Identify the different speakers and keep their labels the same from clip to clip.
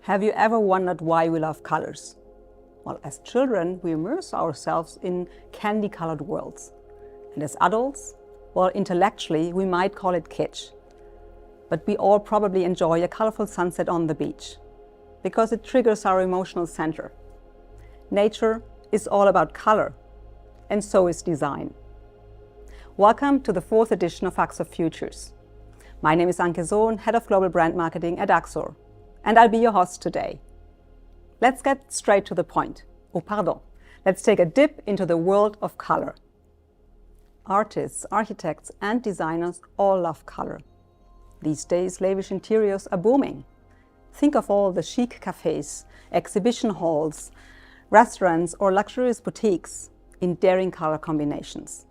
Speaker 1: Have you ever wondered why we love colors? Well, as children, we immerse ourselves in candy-colored worlds. And as adults, well, intellectually, we might call it kitsch. But we all probably enjoy a colorful sunset on the beach, because it triggers our emotional center. Nature is all about color, and so is design. Welcome to the 4th edition of AXOR Futures. My name is Anke Sohn, Head of Global Brand Marketing at AXOR, and I'll be your host today. Let's get straight to the point. Let's take a dip into the world of color. Artists, architects, and designers all love color. These days, lavish interiors are booming. Think of all the chic cafes, exhibition halls, restaurants, or luxurious boutiques in daring color combinations.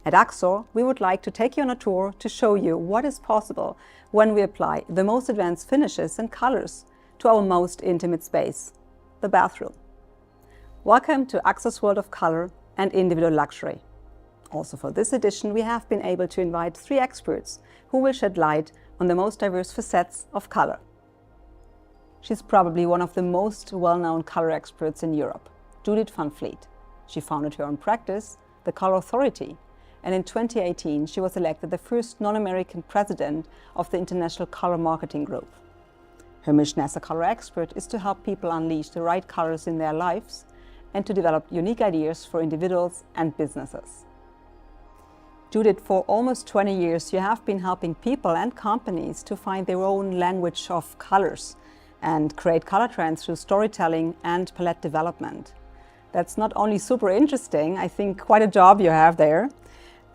Speaker 1: At AXOR, we would like to take you on a tour to show you what is possible when we apply the most advanced finishes and colors to our most intimate space, the bathroom. Welcome to AXOR's world of color and individual luxury. Also for this edition, we have been able to invite 3 experts who will shed light on the most diverse facets of color. She's probably one of the most well-known color experts in Europe, Judith van Vliet. She founded her own practice, the Color Authority, and in 2018 she was elected the first non-American president of the International Color Marketing Group. Her mission as a color expert is to help people unleash the right colors in their lives and to develop unique ideas for individuals and businesses. Judith, for almost 20 years you have been helping people and companies to find their own language of colors and create color trends through storytelling and palette development. That's not only super interesting, I think quite a job you have there.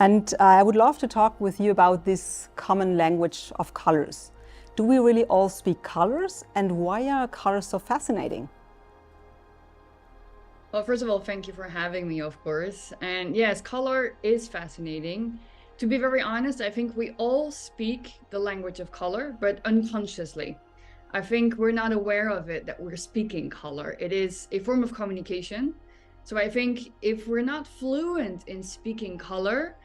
Speaker 1: And I would love to talk with you about this common language of colors. Do we really all speak colors, and why are colors so fascinating?
Speaker 2: Well, first of all, thank you for having me, of course. And yes, color is fascinating. To be very honest, I think we all speak the language of color, but unconsciously. I think we're not aware of it, that we're speaking color. It is a form of communication. So I think if we're not fluent in speaking color,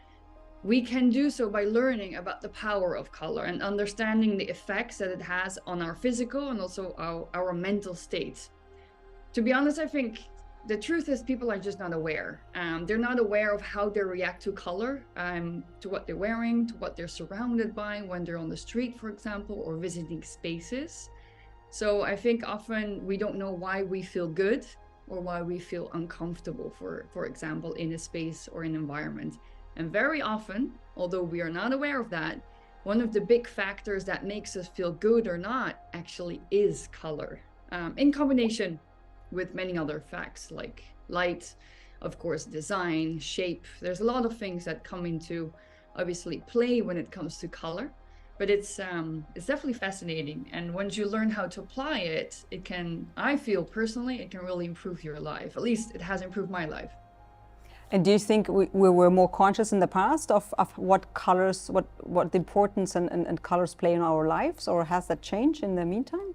Speaker 2: we can do so by learning about the power of color and understanding the effects that it has on our physical and also our mental state. To be honest, I think the truth is people are just not aware. They're not aware of how they react to color, to what they're wearing, to what they're surrounded by when they're on the street, for example, or visiting spaces. So I think often we don't know why we feel good or why we feel uncomfortable, for example, in a space or an environment. And very often, although we are not aware of that, one of the big factors that makes us feel good or not actually is color, in combination with many other facts like light, of course, design, shape. There's a lot of things that come into obviously play when it comes to color, but it's definitely fascinating. And once you learn how to apply it, it can, I feel personally, it can really improve your life. At least it has improved my life.
Speaker 1: And do you think we were more conscious in the past of what colors, what the importance and colors play in our lives, or has that changed in the meantime?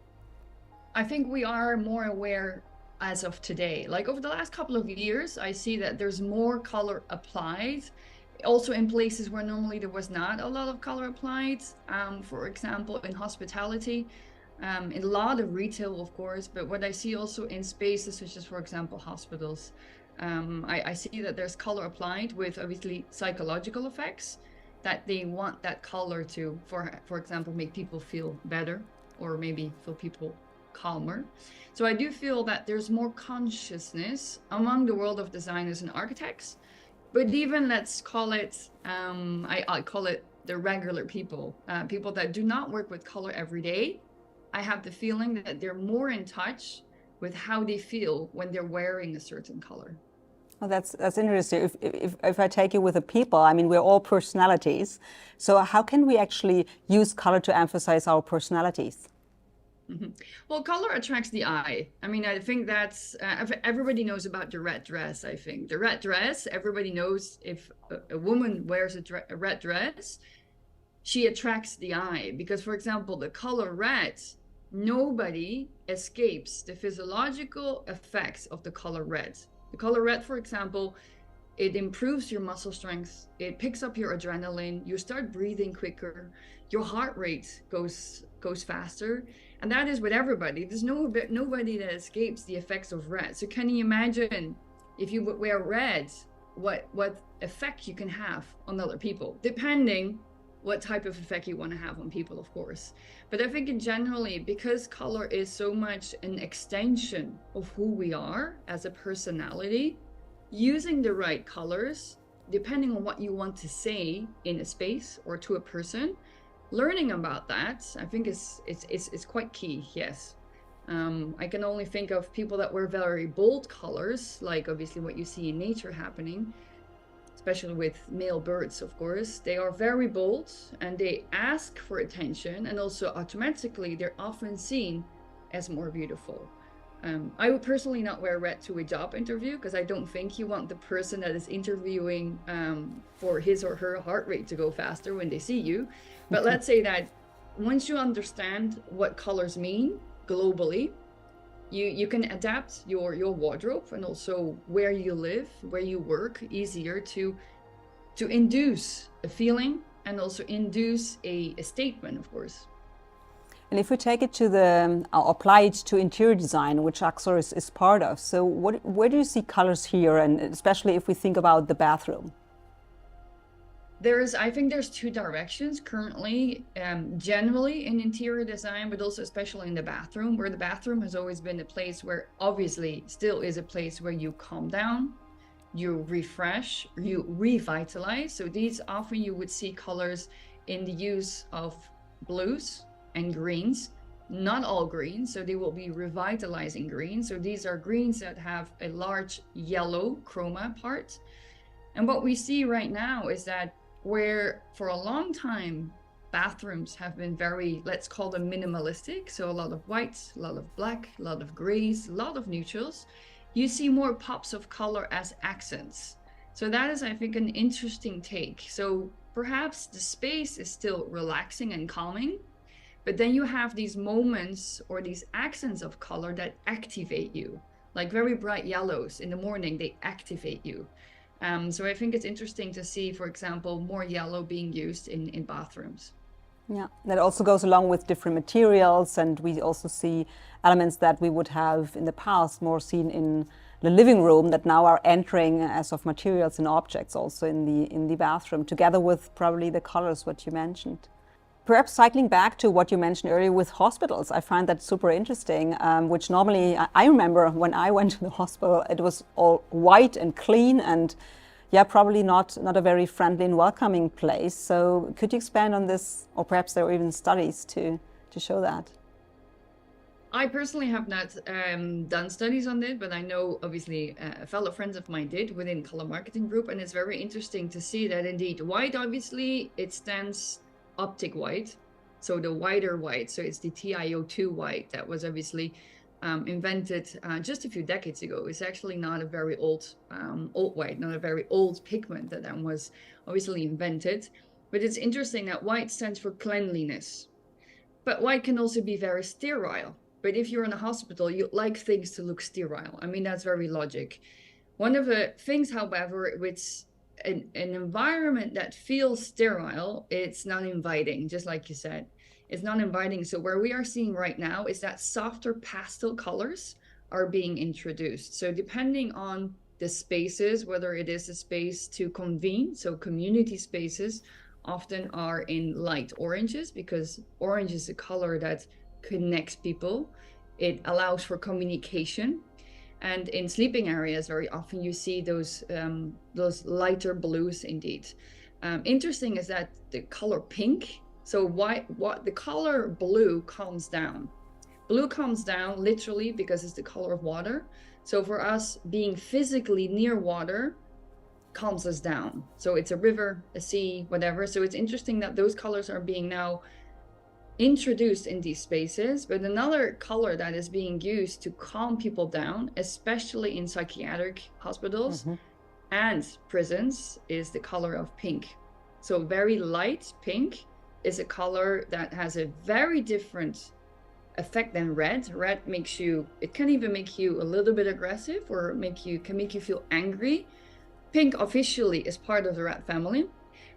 Speaker 2: I think we are more aware as of today. Like over the last couple of years, I see that there's more color applied. Also in places where normally there was not a lot of color applied. For example, in hospitality, in a lot of retail, of course, but what I see also in spaces such as, for example, hospitals, I see that there's color applied with obviously psychological effects, that they want that color to, for example, make people feel better or maybe feel people calmer. So I do feel that there's more consciousness among the world of designers and architects, but even let's call it, I call it the regular people, people that do not work with color every day. I have the feeling that they're more in touch with how they feel when they're wearing a certain color.
Speaker 1: Well, that's interesting. If I take it with the people, I mean, we're all personalities. So how can we actually use color to emphasize our personalities?
Speaker 2: Mm-hmm. Well, color attracts the eye. I mean, I think that's, everybody knows about the red dress, I think. The red dress, everybody knows if a woman wears a red dress, she attracts the eye. Because, for example, the color red, nobody escapes the physiological effects of the color red. The color red, for example, it improves your muscle strength, it picks up your adrenaline, you start breathing quicker, your heart rate goes faster, and that is with everybody. There's nobody that escapes the effects of red. So can you imagine if you would wear red, what effect you can have on other people, depending what type of effect you want to have on people, of course. But I think in generally, because color is so much an extension of who we are as a personality, using the right colors, depending on what you want to say in a space or to a person, learning about that, I think is quite key, yes. I can only think of people that wear very bold colors, like obviously what you see in nature happening, especially with male birds, of course. They are very bold and they ask for attention, and also automatically they're often seen as more beautiful. I would personally not wear red to a job interview, because I don't think you want the person that is interviewing for his or her heart rate to go faster when they see you. But let's say that once you understand what colors mean globally, you can adapt your wardrobe and also where you live, where you work, easier to induce a feeling and also induce a statement, of course.
Speaker 1: And if we take it to apply it to interior design, which AXOR is part of, so where do you see colors here, and especially if we think about the bathroom?
Speaker 2: I think there's two directions currently, generally in interior design, but also especially in the bathroom, where the bathroom has always been a place where obviously still is a place where you calm down, you refresh, you revitalize. So these often you would see colors in the use of blues and greens, not all greens, so they will be revitalizing greens. So these are greens that have a large yellow chroma part. And what we see right now is that where for a long time bathrooms have been very, let's call them minimalistic, so a lot of whites, a lot of black, a lot of grays, a lot of neutrals, you see more pops of color as accents. So that is, I think, an interesting take. So perhaps the space is still relaxing and calming, but then you have these moments or these accents of color that activate you, like very bright yellows in the morning, they activate you. So I think it's interesting to see, for example, more yellow being used in bathrooms.
Speaker 1: Yeah, that also goes along with different materials, and we also see elements that we would have in the past more seen in the living room that now are entering as of materials and objects also in the bathroom, together with probably the colors, what you mentioned. Perhaps cycling back to what you mentioned earlier with hospitals, I find that super interesting, which normally, I remember when I went to the hospital, it was all white and clean and yeah, probably not a very friendly and welcoming place. So could you expand on this, or perhaps there are even studies to show that?
Speaker 2: I personally have not done studies on it, but I know obviously fellow friends of mine did within Color Marketing Group, and it's very interesting to see that indeed white, obviously, it stands optic white, so the whiter white, so it's the TiO2 white that was obviously invented just a few decades ago. It's actually not a very old white, not a very old pigment that then was obviously invented, but it's interesting that white stands for cleanliness, but white can also be very sterile. But if you're in a hospital, you like things to look sterile. I mean, that's very logic. One of the things, however, with an environment that feels sterile, it's not inviting, just like you said. It's not inviting. So where we are seeing right now is that softer pastel colors are being introduced. So depending on the spaces, whether it is a space to convene, so community spaces often are in light oranges, because orange is a color that connects people. It allows for communication. And in sleeping areas, very often you see those lighter blues indeed. Interesting is that the color pink, so what the color blue calms down. Blue calms down literally because it's the color of water. So for us, being physically near water calms us down. So it's a river, a sea, whatever. So it's interesting that those colors are being now introduced in these spaces. But another color that is being used to calm people down, especially in psychiatric hospitals and prisons, is the color of pink. So very light pink is a color that has a very different effect than red. Red makes you, it can even make you a little bit aggressive, or can make you feel angry. Pink officially is part of the red family,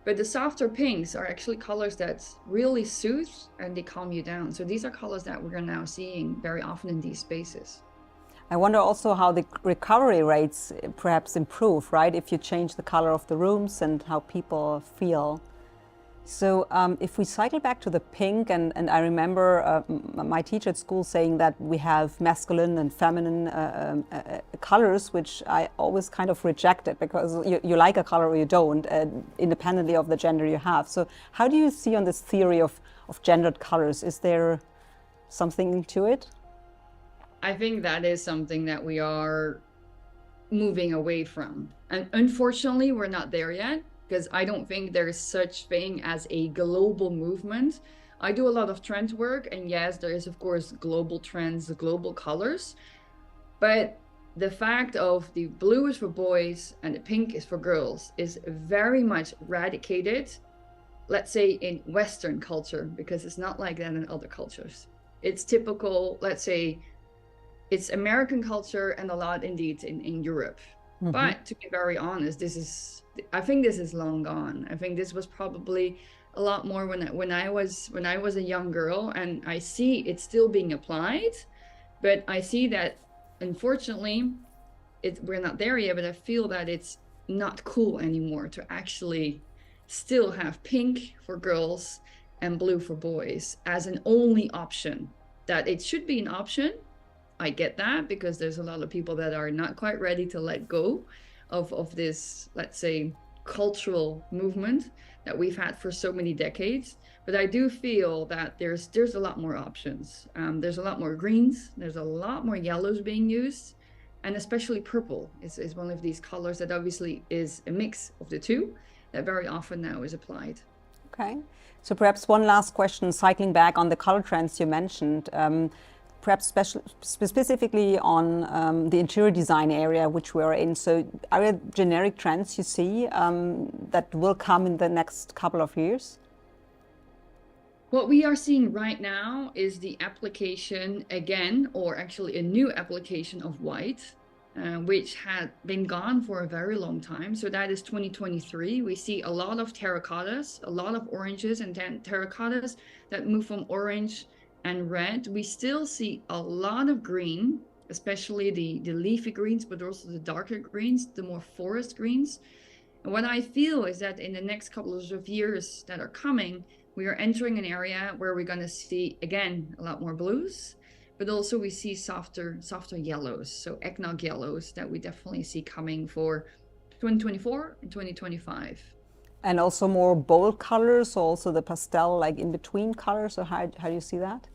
Speaker 2: but the softer pinks are actually colors that really soothe and they calm you down. So these are colors that we're now seeing very often in these spaces.
Speaker 1: I wonder also how the recovery rates perhaps improve, right? If you change the color of the rooms and how people feel. So if we cycle back to the pink, and I remember my teacher at school saying that we have masculine and feminine colors, which I always kind of rejected, because you like a color or you don't, independently of the gender you have. So how do you see on this theory of gendered colors? Is there something to it?
Speaker 2: I think that is something that we are moving away from. And unfortunately, we're not there yet, because I don't think there is such thing as a global movement. I do a lot of trend work, and yes, there is of course global trends, global colors, but the fact of the blue is for boys and the pink is for girls is very much eradicated, let's say in Western culture, because it's not like that in other cultures. It's typical, let's say, it's American culture and a lot indeed in Europe. Mm-hmm. But to be very honest, I think this is long gone. I think this was probably a lot more when I was a young girl, and I see it's still being applied, but I see that unfortunately we're not there yet, but I feel that it's not cool anymore to actually still have pink for girls and blue for boys as an only option. That it should be an option. I get that, because there's a lot of people that are not quite ready to let go of this, let's say, cultural movement that we've had for so many decades. But I do feel that there's a lot more options. There's a lot more greens, there's a lot more yellows being used, and especially purple is one of these colors that obviously is a mix of the two that very often now is applied.
Speaker 1: Okay, so perhaps one last question, cycling back on the color trends you mentioned. Perhaps specifically on the interior design area which we are in. So are there generic trends you see that will come in the next couple of years?
Speaker 2: What we are seeing right now is the application again, or actually a new application of white, which had been gone for a very long time. So that is 2023. We see a lot of terracottas, a lot of oranges and terracottas that move from orange and red. We still see a lot of green, especially the leafy greens, but also the darker greens, the more forest greens. And what I feel is that in the next couple of years that are coming, we are entering an area where we're going to see, again, a lot more blues, but also we see softer yellows, so eggnog yellows that we definitely see coming for 2024 and 2025.
Speaker 1: And also more bold colors, also the pastel, like in between colors, or how do you see that?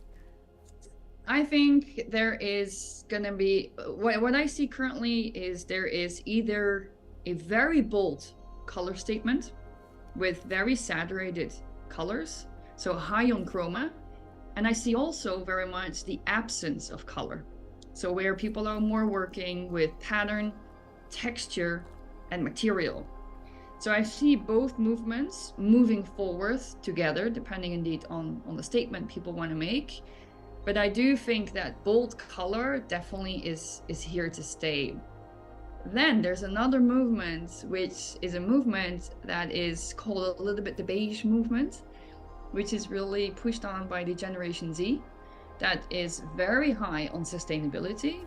Speaker 2: I think there is going to be, what I see currently is there is either a very bold color statement with very saturated colors, so high on chroma, and I see also very much the absence of color. So where people are more working with pattern, texture, and material. So I see both movements moving forward together, depending indeed on the statement people want to make. But I do think that bold color definitely is here to stay. Then there's another movement, which is a movement that is called a little bit the beige movement, which is really pushed on by the Generation Z. That is very high on sustainability.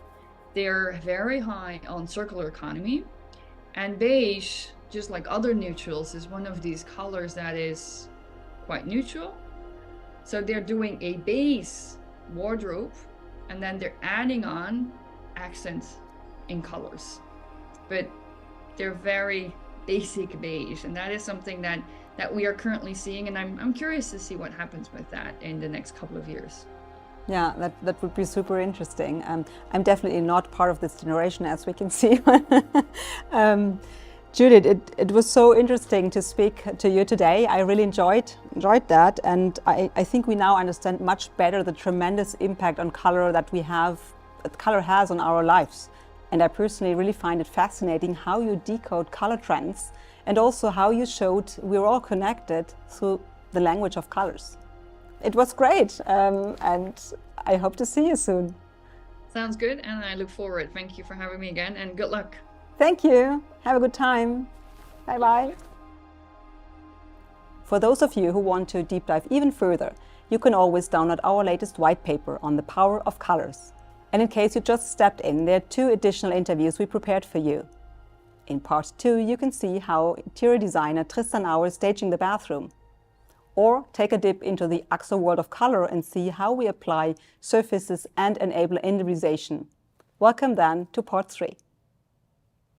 Speaker 2: They're very high on circular economy. And beige, just like other neutrals, is one of these colors that is quite neutral. So they're doing a base wardrobe, and then they're adding on accents in colors. But they're very basic beige, and that is something that we are currently seeing, and I'm curious to see what happens with that in the next couple of years.
Speaker 1: Yeah, that would be super interesting. I'm definitely not part of this generation, as we can see. Judith, it was so interesting to speak to you today. I really enjoyed that, and I think we now understand much better the tremendous impact on color that color has on our lives. And I personally really find it fascinating how you decode color trends, and also how you showed we're all connected through the language of colors. It was great, and I hope to see you soon.
Speaker 2: Sounds good, and I look forward. Thank you for having me again, and good luck.
Speaker 1: Thank you. Have a good time. Bye-bye. For those of you who want to deep dive even further, you can always download our latest white paper on the power of colors. And in case you just stepped in, there are 2 additional interviews we prepared for you. In part 2, you can see how interior designer Tristan Auer is staging the bathroom. Or take a dip into the AXOR world of color and see how we apply surfaces and enable individualization. Welcome then to part 3.